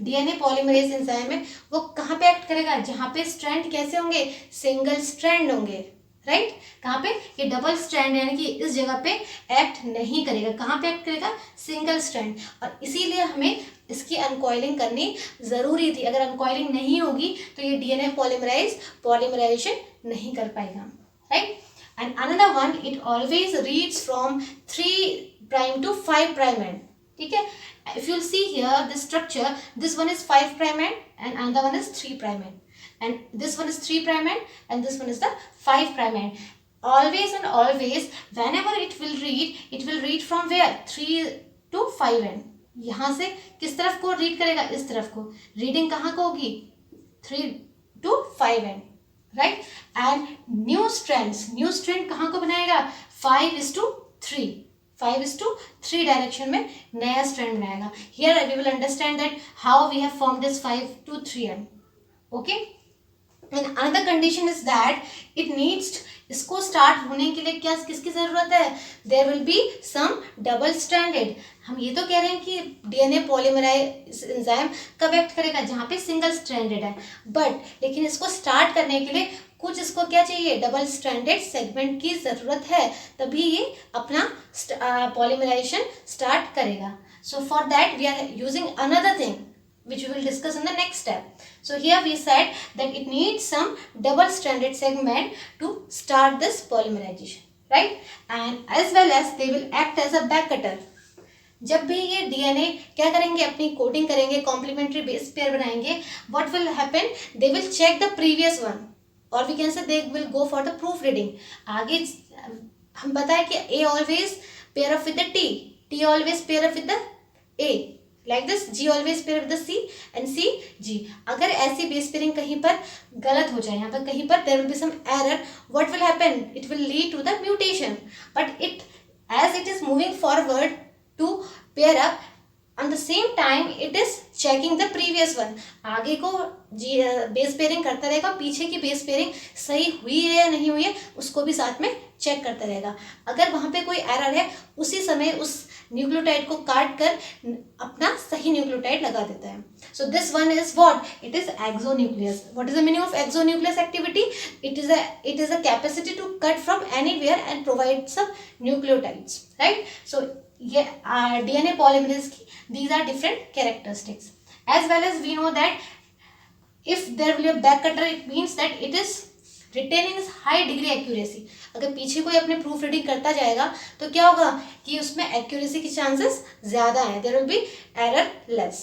DNA polymerase enzyme है वो कहाँ पे एक्ट करेगा, जहाँ पे स्ट्रैंड कैसे होंगे, सिंगल स्ट्रैंड होंगे, राइट। कहाँ पे, ये डबल स्ट्रैंड यानी कि इस जगह पे एक्ट नहीं करेगा। कहाँ पे एक्ट करेगा, सिंगल स्ट्रैंड। और इसीलिए हमें इसकी अनकॉइलिंग करनी ज़रूरी थी। अगर अनकॉइलिंग नहीं होगी तो ये डीएनए पॉलीमराइजेशन नहीं कर पाएगा, right. And another one, it always reads from 3' to 5' end, ठीक है। If you'll see here the structure, this one is 5' end and another one is 3' end, and this one is 3' end and this one is the 5' end। Always and always whenever it will read from where, 3 to 5 end। यहाँ से किस तरफ को read करेगा, इस तरफ को। Reading कहाँ को होगी, 3 to 5 end, right. And new strand कहाँ को बनाएगा, 5:3 डायरेक्शन में नया स्ट्रैंड बनाएगा। Here we will understand that how we have form this 5:3 end, okay. And another condition is that it needs, इसको स्टार्ट होने के लिए क्या किसकी जरूरत है, there will be some double stranded. हम ये तो कह रहे हैं कि डीएनए पॉलीमराइज एंजाइम कब एक्ट करेगा, जहाँ पे सिंगल स्ट्रैंडेड है, बट लेकिन इसको स्टार्ट करने के लिए कुछ इसको क्या चाहिए, डबल स्ट्रैंडेड सेगमेंट की ज़रूरत है, तभी ये अपना पॉलीमराइजेशन स्टार्ट करेगा। So for that we are using another thing which we will discuss in the next step। So here we said that it needs some double stranded segment to start this polymerization, right? And as well as they will act as a back cutter। जब भी ये DNA क्या करेंगे, अपनी coding करेंगे, complementary base pair बनाएंगे, what will happen, they will check the previous one or we can say they will go for the proof reading। आगे हम बताएं कि A always pair up with the T always pair up with the A, like this, G always pair with the C and C G। अगर ऐसी base pairing कहीं पर गलत हो जाए, यहाँ पर कहीं पर there will be some error, what will happen, it will lead to the mutation। but it as it is moving forward to pair up, on the same time it is checking the previous one। आगे को base pairing करता रहेगा, पीछे की base pairing सही हुई है या नहीं हुई है उसको भी साथ में चेक करता रहेगा। अगर वहाँ पे कोई एरर है उसी समय उस न्यूक्लियोटाइड को काट कर अपना सही न्यूक्लियोटाइड लगा देता है। So this one is what, it is exonuclease. What is the meaning of exonuclease activity, it is a capacity to cut from anywhere and provide some nucleotides, right. So ये DNA polymerase की these are different characteristics। as well as we know that if there will be a back cutter, it means that it is retaining is high degree accuracy। अगर पीछे कोई अपने proof reading करता जाएगा तो क्या होगा कि उसमें एक्यूरेसी की चांसेस ज़्यादा हैं, there will be error less।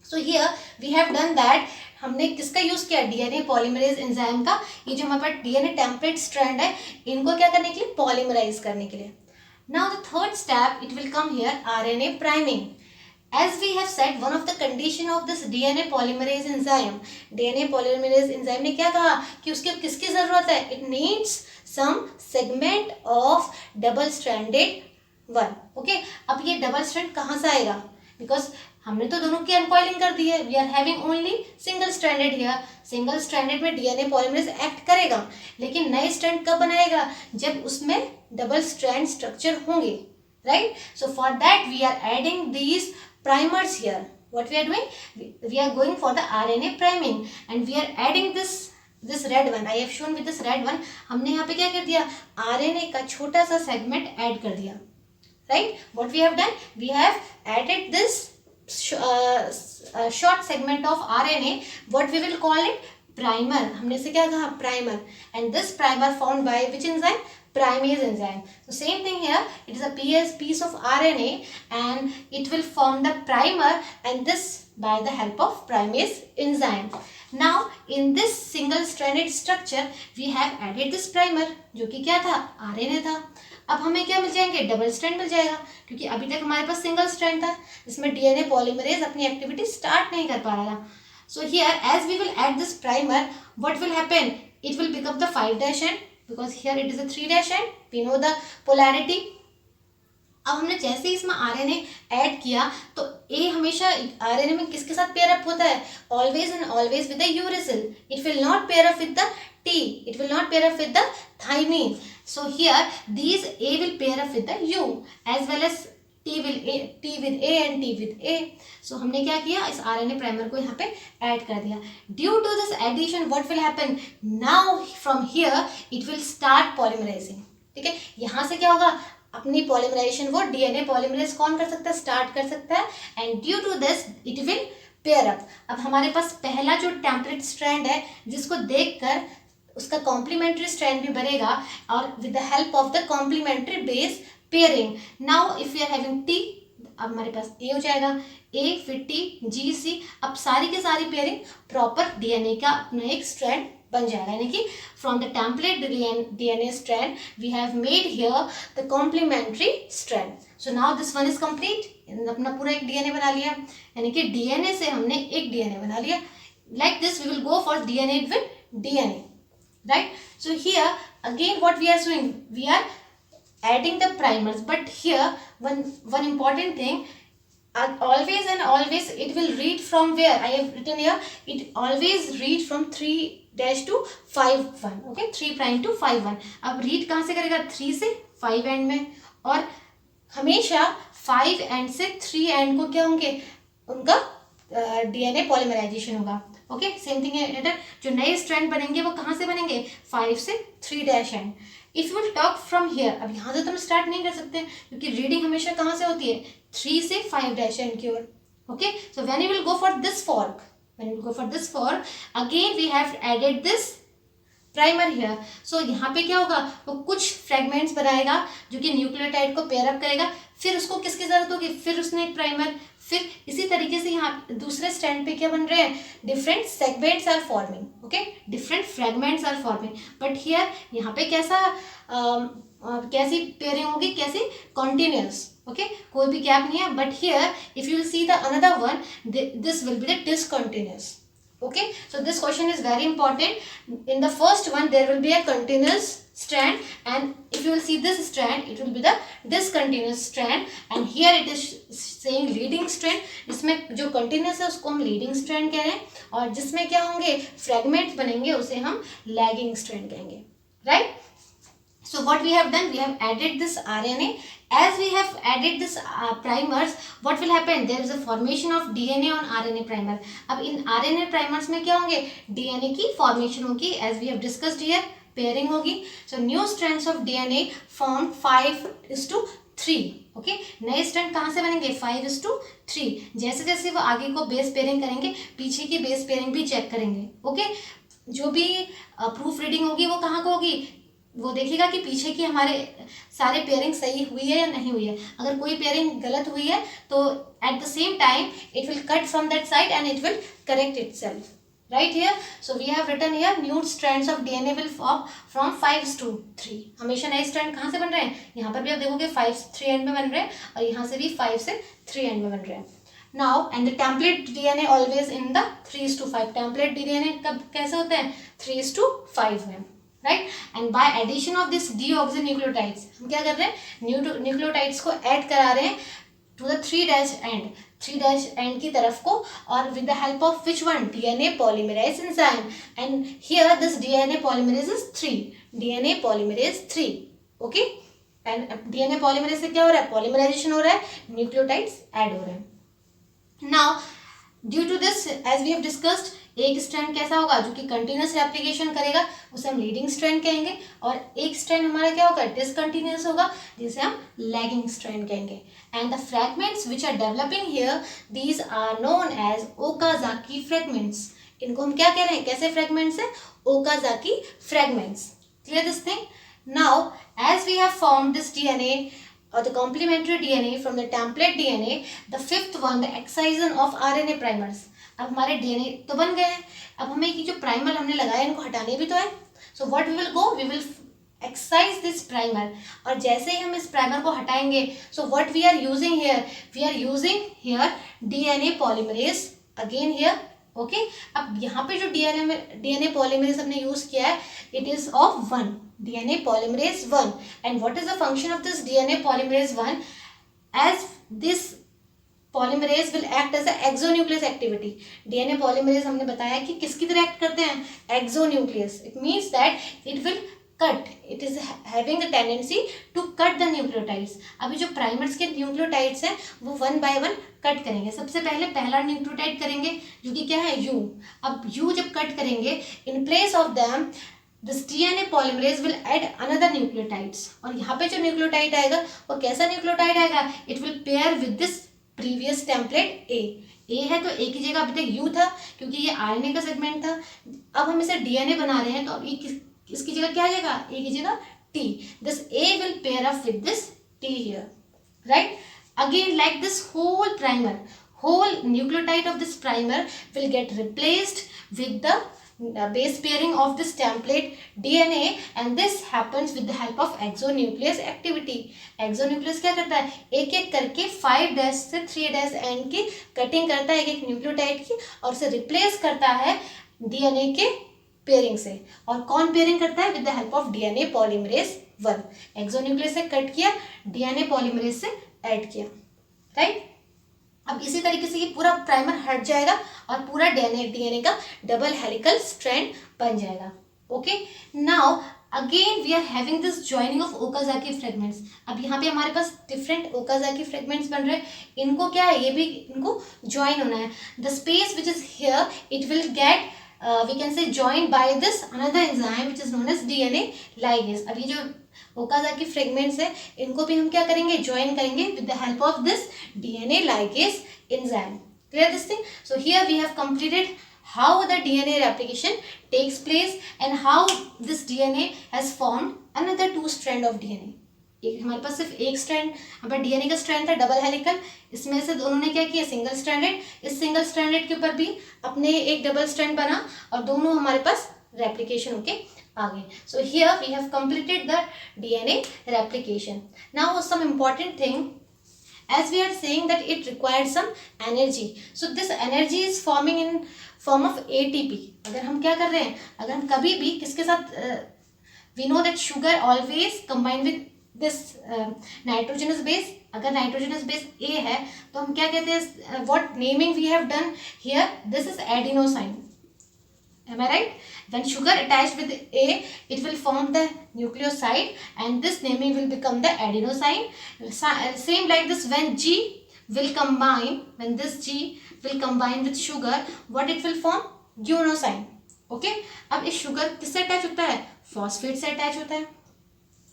so here we have done that। हमने किसका यूज़ किया, डीएनए पॉलीमरेज एंजाइम का। ये जो हमारे पास डीएनए टेम्पलेट स्ट्रैंड है, इनको क्या करने के लिए, पॉलीमराइज करने के लिए। Now the third step, it will come here, RNA priming. As we have said, one of the condition of this DNA polymerase enzyme, DNA polymerase enzyme ने क्या कहा कि उसके किसकी जरूरत है? It needs some segment of double stranded one. Okay, अब ये double strand कहाँ से आएगा? Because हमने तो दोनों की अनकॉइलिंग कर दी है. We are having only single stranded here. Single stranded में DNA polymerase एक्ट करेगा, लेकिन नए स्ट्रैंड कब बनाएगा? जब उसमें डबल स्ट्रैंड स्ट्रक्चर होंगे, right? So for that we are adding these primers here. What we are doing? We are going for the RNA priming and we are adding this red one. I have shown with this red one. हमने यहाँ पे क्या कर दिया? RNA का छोटा सा segment add कर दिया, right? What we have done? We have added this short segment of RNA. What we will call it? Primer. हमने इसे क्या कहा? Primer. And this primer found by which enzyme? Primase enzyme. So same thing here, it is a piece of RNA and it will form the primer, and this by the help of primase enzyme. Now in this single stranded structure we have added this primer, जो कि क्या था? RNA था. अब हमें क्या मिल जाएंगे? Double strand मिल जाएगा, क्योंकि अभी तक हमारे पास सिंगल स्ट्रैंड था, इसमें DNA पॉलीमरेज अपनी एक्टिविटी स्टार्ट नहीं कर पा रहा था. So here as we will add this primer, what will happen? It will become the 5' end, because here it is a 3' end. We know the polarity. अब हमने जैसे ही इसमें RNA ऐड किया तो A हमेशा RNA में किसके साथ पेयर अप होता है? Always and always with the uracil. It will not pair up with the T. It will not pair up with the thymine. So here these A will pair up with the U, as well as T with A and T with A. So हमने क्या किया? इस RNA primer को यहाँ पे add कर दिया. Due to this addition, what will happen? Now from here it will start polymerizing. ठीक है, यहाँ से क्या होगा? अपनी पॉलीमराइजेशन वो DNA पॉलीमरेज कौन कर सकता है? स्टार्ट कर सकता है. And due to this it will pair up. अब हमारे पास पहला जो टेम्पलेट स्ट्रैंड है, जिसको देखकर उसका कॉम्प्लीमेंट्री स्ट्रैंड भी बनेगा, और with the help of the complementary base pairing. Now if you are having T, अब हमारे पास A हो जाएगा, A फिर T G C. अब सारी की सारी पेयरिंग प्रॉपर DNA का अपना एक स्ट्रैंड बन जाएगा, यानी कि from the template DNA strand we have made here the complementary strand. So now this one is complete. अपना पूरा एक DNA बना लिया, यानी कि DNA से हमने एक DNA बना लिया. Like this we will go for DNA with DNA, right? So here again what we are doing, we are adding the primers, but here one important thing, always and always it will read from where? I have written here, it always read from 3' to 5'1. okay, 3' to 5'1. अब read कहाँ से करेगा? 3 से 5 and में, और हमेशा 5 and से 3 and को क्या होंगे? उनका DNA पॉलीमराइजेशन होगा. ओके, सेम थिंग है. जो नए स्ट्रैंड बनेंगे वो कहाँ से बनेंगे? 5 से 3' and. If you will talk from here, अब यहाँ से तो हम स्टार्ट नहीं कर सकते, क्योंकि रीडिंग हमेशा कहाँ से होती है? 3 से 5' एंड की ओर. Okay, so when you will go for this fork, again we have added this primer here. So यहाँ पे क्या होगा? वो कुछ फ्रेगमेंट्स बनाएगा जो कि न्यूक्लियोटाइड को पेयर अप करेगा, फिर उसको किसकी जरूरत होगी? फिर उसने एक प्राइमर, फिर इसी तरीके से यहाँ दूसरे स्टैंड पे क्या बन रहे हैं? Different segments are forming. Okay, different fragments are forming. But here यहाँ पे कैसी पेयरिंग होगी? कैसी? कॉन्टिन्यूअस. ओके, कोई भी गैप नहीं है. But here if you will see the another one, this will be the discontinuous. Okay, so this question is very important. In the first one there will be a continuous strand, and if you will see this strand, it will be the discontinuous strand, and here it is saying leading strand. इसमें जो continuous है उसको हम leading strand कह रहे हैं, और जिसमें क्या होंगे? fragments बनेंगे, उसे हम lagging strand कहेंगे, right? So what we have done, we have added this RNA. As we have added this primers, what will happen? There is a formation of DNA on RNA primer. अब इन RNA primers में क्या होंगे? DNA की formation होगी, as we have discussed here, pairing होगी. So new strands of DNA formed 5:3. Okay, नए strand कहाँ से बनेंगे? 5:3. जैसे जैसे वो आगे को बेस पेयरिंग करेंगे, पीछे की बेस पेयरिंग भी चेक करेंगे. ओके, जो भी प्रूफ रीडिंग होगी वो कहाँ को होगी? वो देखेगा कि पीछे की हमारे सारे पेयरिंग सही हुई है या नहीं हुई है. अगर कोई पेयरिंग गलत हुई है तो at the same time it will cut from that side and it will correct itself, right here. So we have written here new strands of DNA will form from 5 to 3. हमेशा नए strand कहाँ से बन रहे हैं, यहाँ पर भी आप देखोगे 5 3 एंड में बन रहे हैं और यहाँ से भी 5 से 3 एंड में बन रहे हैं. Now and the template DNA always in the 3:5. template DNA कब कैसे होते हैं 3:5 में, right. And by addition of this deoxynucleotides हम क्या कर रहे हैं, न्यूक्लियोटाइड्स को ऐड करा रहे हैं टू द 3' एंड की तरफ को, और with the help of which one, DNA polymerase enzyme. And here this DNA polymerase is 3, DNA polymerase 3. Okay. And DNA polymerase से क्या हो रहा है, पॉलीमराइजेशन हो रहा है, न्यूक्लियोटाइड्स ऐड हो रहे हैं. Now due to this as we have discussed, एक स्ट्रैंड कैसा होगा जो कि कंटिन्यूस रेप्लिकेशन करेगा, उसे हम लीडिंग स्ट्रैंड कहेंगे, और एक स्ट्रैंड हमारा क्या होगा, डिसकंटिन्यूस होगा, जिसे हम लैगिंग स्ट्रैंड कहेंगे. And the fragments which are developing here, these are known as Okazaki fragments. इनको हम क्या कह रहे हैं, कैसे फ्रैगमेंट्स है, Okazaki fragments. Clear this thing. Now as we have formed this DNA or the complementary DNA from the template DNA, the fifth one, the excision of RNA primers. अब हमारे DNA तो बन गए हैं, अब हमें ये जो प्राइमर हमने लगाए इनको हटाने भी तो है. So what we will go, we will excise this primer. और जैसे ही हम इस प्राइमर को हटाएंगे, so what we are using here, we are using here DNA polymerase again here. Okay. अब यहाँ पे जो डीएनए पॉलीमरेज हमने यूज किया है, it is of 1, DNA polymerase 1. And what is the function of this DNA polymerase 1, as this polymerase will act as exonuclease activity. DNA polymerase हमने बताया कि किसकी तरह एक्ट करते हैं, exonuclease. It means that it will cut, it is having the tendency to cut the nucleotides. अभी जो primers के न्यूक्लियोटाइड्स हैं वो 1 by 1 कट करेंगे. सबसे पहले पहला न्यूक्लियोटाइड करेंगे जो कि क्या है, यू. अब यू जब कट करेंगे, in place of them this DNA polymerase will add another nucleotides. और यहाँ पे जो न्यूक्लियोटाइड आएगा वो कैसा न्यूक्लियोटाइड आएगा, it will pair with this previous template A है, तो ए की जगह अभी तक यू था क्योंकि ये आरएनए का सेगमेंट था. अब हम इसे डीएनए बना रहे हैं, तो अब ये इसकी जगह क्या आ जाएगा, ए की जगह T. This A will pair up with this T here, right. Again like this whole primer, whole nucleotide of this primer will get replaced with the base pairing of this template DNA, and this happens with the help of exonuclease activity. exonuclease क्या करता है, एक एक करके 5' से 3' and की cutting करता है एक एक न्यूक्लियोटाइड की, और उसे रिप्लेस करता है डीएनए के पेयरिंग से. और कौन पेयरिंग करता है, with the help of DNA polymerase 1. Exonuclease से कट किया, डीएनए पॉलीमरेज से ऐड किया, राइट. अब इसी तरीके से ये पूरा प्राइमर हट जाएगा और पूरा डीएनए का डबल हेलिकल स्ट्रैंड बन जाएगा. Okay. Now again we are having this joining of Okazaki fragments. अब यहाँ पे हमारे पास डिफरेंट ओकाजाकी फ्रेगमेंट्स बन रहे हैं. इनको क्या है, ये भी इनको ज्वाइन होना है. The space which is here, it will get we can say joined by this another enzyme which is known as DNA ligase. अब ये जो ओकाजाकी फ्रेगमेंट्स है इनको भी हम क्या करेंगे, ज्वाइन करेंगे with the help of this DNA ligase enzyme. Clear this thing? So here we have completed how the DNA replication takes place and how this DNA has formed another 2 strand of DNA. एक हमारे पास सिर्फ एक strand हमारे DNA का strand था double helical, इसमें से दोनों ने क्या किया, सिंगल स्ट्रैंडेड. इस सिंगल स्ट्रैंडेड के ऊपर भी अपने एक डबल स्ट्रैंड बना और दोनों हमारे पास रेप्लिकेशन होके आ गए. So here we have completed the DNA replication. Now some important thing, as we are saying that it required some energy, so this energy is forming in form of ATP. अगर हम क्या कर रहे हैं, अगर हम कभी भी किसके साथ, we know that sugar always combine with this nitrogenous base. अगर nitrogenous base A है तो हम क्या कहते हैं, what naming we have done here, this is adenosine. Am I right? When sugar attached with A, it will form the nucleoside and this naming will become the adenosine. Same like this, when G will combine, when this G will combine with sugar, what it will form, guanosine. Okay? अब इस sugar किससे attach होता है, phosphate से attach होता है.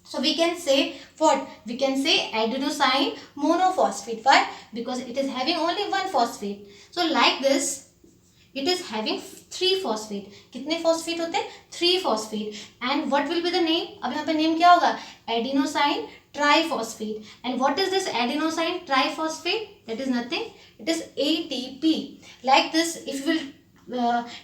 So we can say what? We can say adenosine monophosphate. Why? Because it is having only one phosphate. So like this, it is having 3 phosphate. कितने phosphate होते हैं? 3 phosphate. And what will be the name? अब यहाँ पे name क्या होगा? Adenosine triphosphate. And what is this adenosine triphosphate? That is nothing. It is ATP. Like this, if you will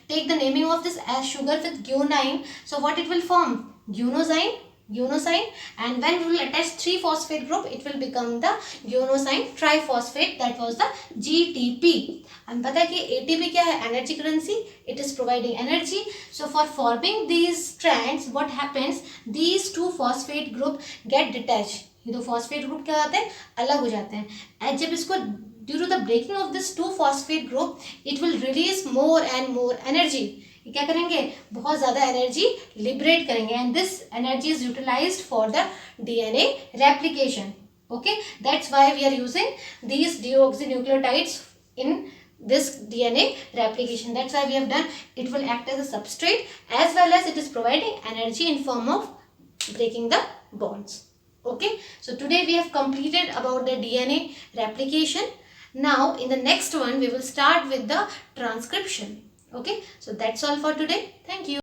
take the naming of this as sugar with guanine. So what it will form? Guanosine. Guanosine, and when we will attach 3 phosphate group, it will become the guanosine triphosphate, that was the GTP. And पता है कि ATP क्या है? Energy currency. It is providing energy. So for forming these strands, what happens? These 2 phosphate group get detached. ये दो phosphate group क्या होते हैं? अलग हो जाते हैं. And जब इसको due to the breaking of this 2 phosphate group, it will release more and more energy. ये क्या करेंगे? बहुत ज़्यादा एनर्जी लिबरेट करेंगे, and this energy is utilized for the DNA replication. Okay, that's why we are using these deoxynucleotides in this DNA replication. That's why we have done. It will act as a substrate as well as it is providing energy in form of breaking the bonds. Okay, so today we have completed about the DNA replication. Now in the next one we will start with the transcription. Okay, so that's all for today. Thank you.